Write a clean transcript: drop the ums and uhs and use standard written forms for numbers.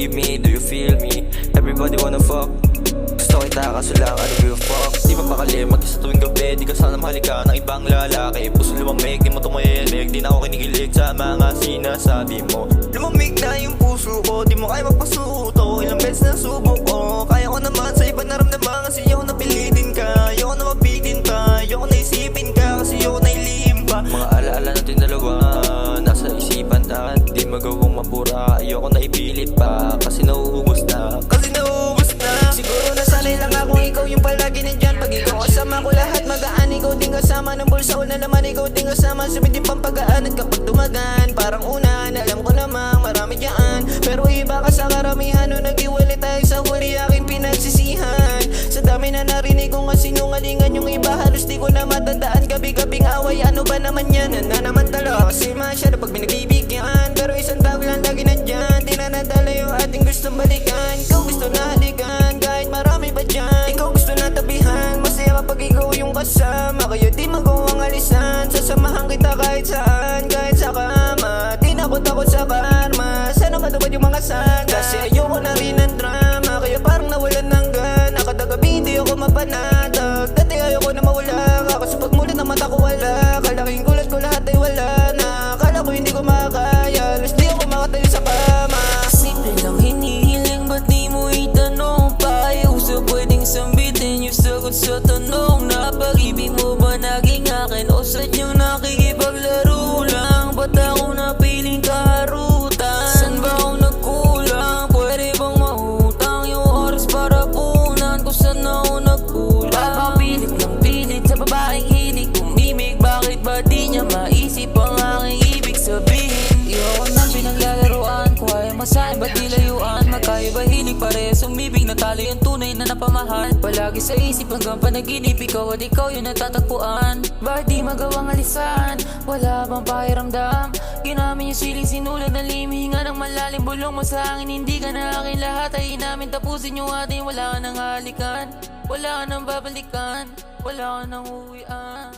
believe me? Do you feel me? Everybody wanna fuck. Gusto kita kaso lang, I don't give a fuck. Di ba pakali, mag-isa tuwing gabi. Di ka sana mahalika ng ibang lalaki. Puso lumamig, di mo tumayelmig. Di na ako kinikilig sa mga sinasabi mo. Lumamig na yung puso ko, di mo kaya magpasuto. Ilang beses na subok ko, kaya ko naman sa iba naramdaman. Kasi ayoko na pilitin ka, ayoko na mabitin pa, ayoko na isipin ka, kasi ayoko na ilihim pa. Mga alaala natin dalawa, nasa isipan at di magawang mapura. Ayoko na ipilit pa, kasi nauubos na, siguro nasanay lang ako, ikaw yung palagi nandyan. Pag ikaw kasama ko lahat magaan. Ikaw din kasama ng bulsa ko na naman. Ikaw din kasama sa din pampagaan. At kapag tumagan, parang unan, alam ko namang marami dyan. Pero iba ka sa karamihan. Nung nag-iwalay tayo sa huli, aking pinagsisihan. Sa dami na narinig kong kasinungalingan. Yung iba halos di ko na matandaan. Gabi-gabing away, ano ba naman yan? Naman tala kasi masyado pag pinagbibigyan. Pero isang tawag lang lagi nandyan. Di na nadala yung ating gustong balikan. Ikaw gusto na halikan, kahit marami pa dyan. Ikaw gusto na tabihan, masaya kapag ikaw yung kasama. Kaya di magawang alisan, sasamahan kita kahit saan, kahit sa kama. Di na ako takot sa karma, sana matupad yung mga sana. Kasi ayoko na rin ng drama, kaya parang nawalan ng gana. Kada gabi hindi ako mapanatag, dati ayoko na mawala ka. Kasi pag mulat ng mata ko wala, kalaking gulat ko lahat ay wala na. Akala ko hindi ko makakaya, alas di ako makatayo sa kama. Simple lang hinihiling, ba't di mo itanong pa? Ayaw pwedeng sambitin yung sagot sa tanong na pag-ibig mo ba naging akin o sadyang nakikipaglaro lang? Ba't ako napiling karutan? San ba ako nagkulang? Pwede bang mahutang yung oras para punan kung saan ako nagkulang? Babang pilit ng pilit sa babaeng hilig umimig. Bakit ba di niya maisip ang aking ibig sabihin? Iyoko nang pinaglalaroan, kung ayaw masahin ba't di layuan? Magkaiba hilig parehas umibig, natalo yung tunay na napamahal. Palagi sa isip hanggang panaginip, ikaw at ikaw yung natatagpuan. Bakit di magawang alisan? Wala bang pakiramdam? Ginamin yung siling sinulat ng limihinga ng malalim. Bulong mo sa hangin, hindi ka na akin lahat. Ay namin tapusin yung ating wala ka nang halikan. Wala ka nang babalikan, wala ka nang uwian.